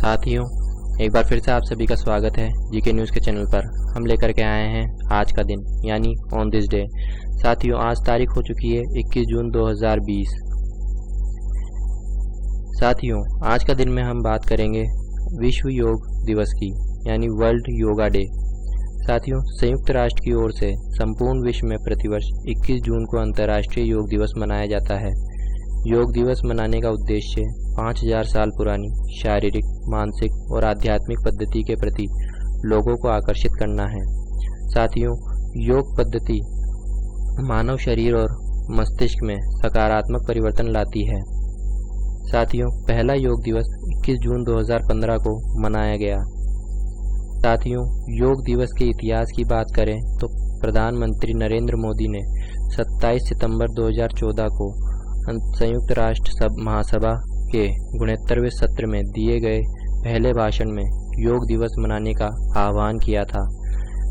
साथियों, एक बार फिर से आप सभी का स्वागत है जीके न्यूज़ के चैनल पर। हम लेकर के आए हैं आज का दिन यानी ऑन दिस डे। साथियों, आज तारीख हो चुकी है 21 जून 2020। साथियों, आज का दिन में हम बात करेंगे विश्व योग दिवस की यानी वर्ल्ड योगा डे। साथियों, संयुक्त राष्ट्र की ओर से संपूर्ण विश्व में प्रतिवर्ष 21 जून को अंतर्राष्ट्रीय योग दिवस मनाया जाता है। योग दिवस मनाने का उद्देश्य 5000 साल पुरानी शारीरिक, मानसिक और आध्यात्मिक पद्धति के प्रति लोगों को आकर्षित करना है। साथियों, योग पद्धति मानव शरीर और मस्तिष्क में सकारात्मक परिवर्तन लाती है। साथियों, पहला योग दिवस 21 जून 2015 को मनाया गया। साथियों, योग दिवस के इतिहास की बात करें तो प्रधानमंत्री नरेंद्र मोदी ने 27 सितंबर 2014 को संयुक्त राष्ट्र महासभा के 69वें सत्र में दिए गए पहले भाषण में योग दिवस मनाने का आह्वान किया था।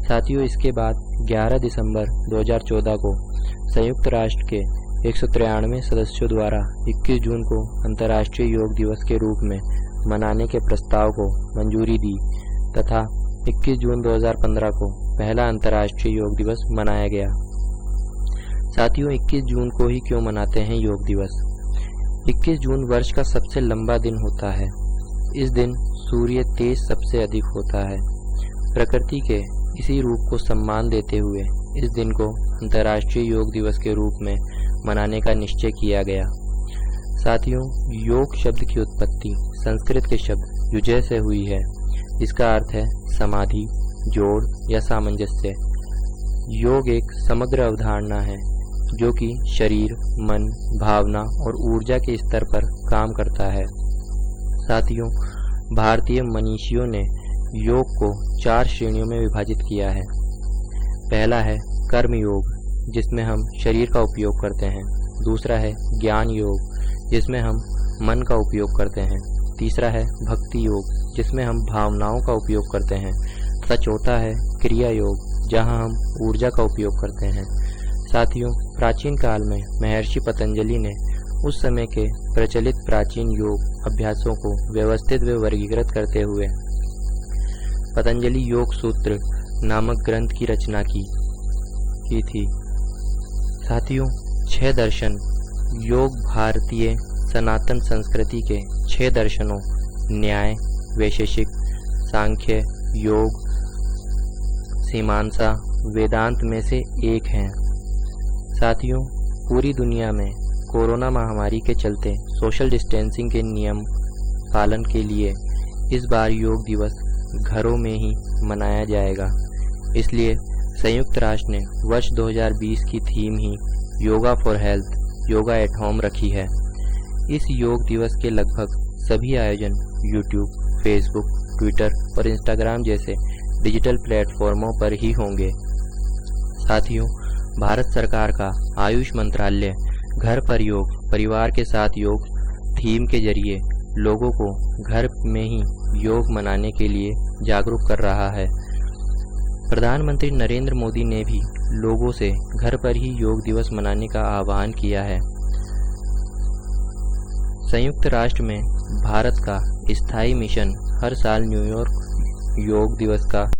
साथियों, इसके बाद 11 दिसंबर 2014 को संयुक्त राष्ट्र के 193 सदस्यों द्वारा 21 जून को अंतर्राष्ट्रीय योग दिवस के रूप में मनाने के प्रस्ताव को मंजूरी दी तथा 21 जून 2015 को पहला अंतर्राष्ट्रीय योग दिवस मनाया गया। साथियों, 21 जून को ही क्यों मनाते हैं योग दिवस? 21 जून वर्ष का सबसे लंबा दिन होता है। इस दिन सूर्य तेज सबसे अधिक होता है। प्रकृति के इसी रूप को सम्मान देते हुए इस दिन को अंतर्राष्ट्रीय योग दिवस के रूप में मनाने का निश्चय किया गया। साथियों, योग शब्द की उत्पत्ति संस्कृत के शब्द युजय से हुई है। इसका अर्थ है समाधि, जोड़ या सामंजस्य। योग एक समग्र अवधारणा है जो कि शरीर, मन, भावना और ऊर्जा के स्तर पर काम करता है। साथियों, भारतीय मनीषियों ने योग को 4 श्रेणियों में विभाजित किया है। पहला है कर्म योग, जिसमें हम शरीर का उपयोग करते हैं। दूसरा है ज्ञान योग, जिसमें हम मन का उपयोग करते हैं। तीसरा है भक्ति योग, जिसमें हम भावनाओं का उपयोग करते हैं तथा चौथा है क्रिया योग, जहां हम ऊर्जा का उपयोग करते हैं। साथियों, प्राचीन काल में महर्षि पतंजलि ने उस समय के प्रचलित प्राचीन योग अभ्यासों को व्यवस्थित व वर्गीकृत करते हुए पतंजलि योग सूत्र नामक ग्रंथ की रचना की थी। साथियों, 6 दर्शन योग भारतीय सनातन संस्कृति के 6 दर्शनों न्याय, वैशेषिक, सांख्य, योग, मीमांसा, वेदांत में से एक हैं। साथियों, पूरी दुनिया में कोरोना महामारी के चलते सोशल डिस्टेंसिंग के नियम पालन के लिए इस बार योग दिवस घरों में ही मनाया जाएगा। इसलिए संयुक्त राष्ट्र ने वर्ष 2020 की theme he yoga for health, yoga at home रखी है। इस योग दिवस के लगभग सभी आयोजन यूट्यूब, फेसबुक, ट्विटर और इंस्टाग्राम जैसे डिजिटल प्लेटफॉर्मों पर ही होंगे। साथियों, भारत सरकार का आयुष मंत्रालय घर पर योग, परिवार के साथ योग थीम के जरिए लोगों को घर में ही योग मनाने के लिए जागरूक कर रहा है। प्रधानमंत्री नरेंद्र मोदी ने भी लोगों से घर पर ही योग दिवस मनाने का आह्वान किया है। संयुक्त राष्ट्र में भारत का स्थायी मिशन हर साल न्यूयॉर्क योग दिवस का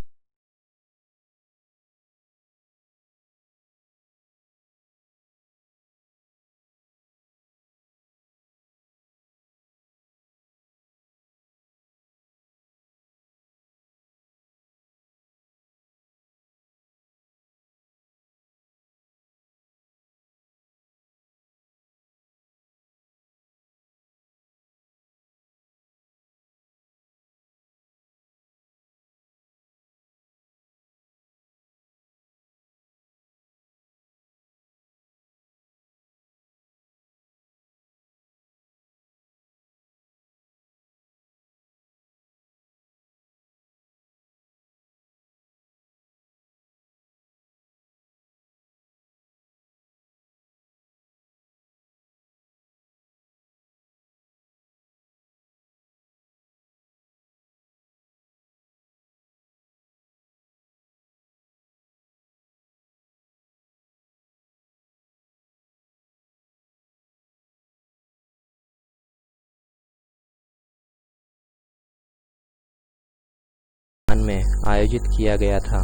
राजस्थान में आयोजित किया गया था।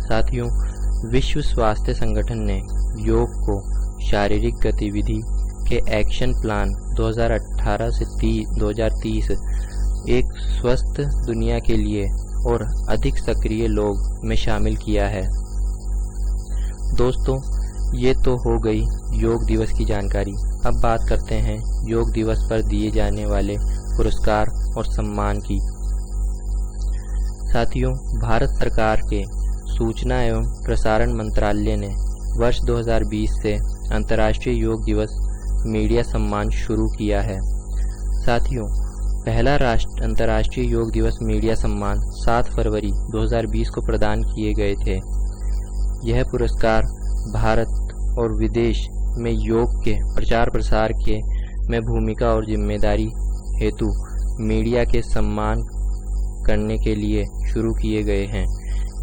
साथियों, विश्व स्वास्थ्य संगठन ने योग को शारीरिक गतिविधि के एक्शन प्लान 2018 से 2030 एक स्वस्थ दुनिया के लिए और अधिक सक्रिय लोग में शामिल किया है। दोस्तों, ये तो हो गई योग दिवस की जानकारी। अब बात करते हैं योग दिवस पर दिए जाने वाले पुरस्कार और सम्मान की। साथियों, भारत सरकार के सूचना एवं प्रसारण मंत्रालय ने वर्ष 2020 से अंतर्राष्ट्रीय योग दिवस मीडिया सम्मान शुरू किया है। साथियों, पहला अंतर्राष्ट्रीय योग दिवस मीडिया सम्मान 7 फरवरी 2020 को प्रदान किए गए थे। यह पुरस्कार भारत और विदेश में योग के प्रचार प्रसार के में भूमिका और जिम्मेदारी हेतु मीडिया के सम्मान करने के लिए शुरू किए गए हैं।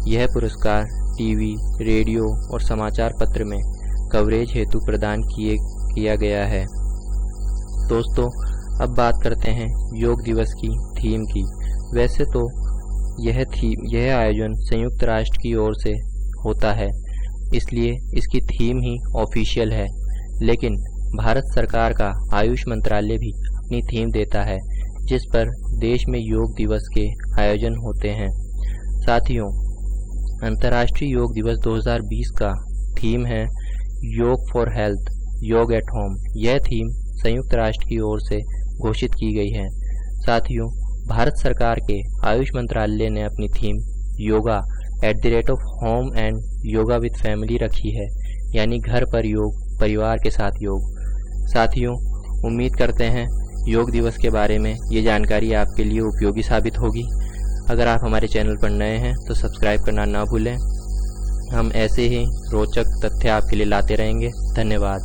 यह पुरस्कार टीवी, रेडियो और समाचार पत्र में कवरेज हेतु प्रदान किया गया है। दोस्तों, अब बात करते हैं योग दिवस की थीम की। वैसे तो यह आयोजन संयुक्त राष्ट्र की ओर से होता है, इसलिए इसकी थीम ही ऑफिशियल है, लेकिन भारत सरकार का आयुष मंत्रालय भी अपनी थीम देता है, जिस पर देश में योग दिवस के आयोजन होते हैं। साथियों, अंतर्राष्ट्रीय योग दिवस 2020 का थीम है योग फॉर हेल्थ, योग एट होम। यह थीम संयुक्त राष्ट्र की ओर से घोषित की गई है। साथियों, भारत सरकार के आयुष मंत्रालय ने अपनी theme yoga @home and yoga with family रखी है, यानी घर पर योग, परिवार के साथ योग। साथियों, उम्मीद करते हैं योग दिवस के बारे में ये जानकारी आपके लिए उपयोगी साबित होगी। अगर आप हमारे चैनल पर नए हैं तो सब्सक्राइब करना ना भूलें। हम ऐसे ही रोचक तथ्य आपके लिए लाते रहेंगे। धन्यवाद।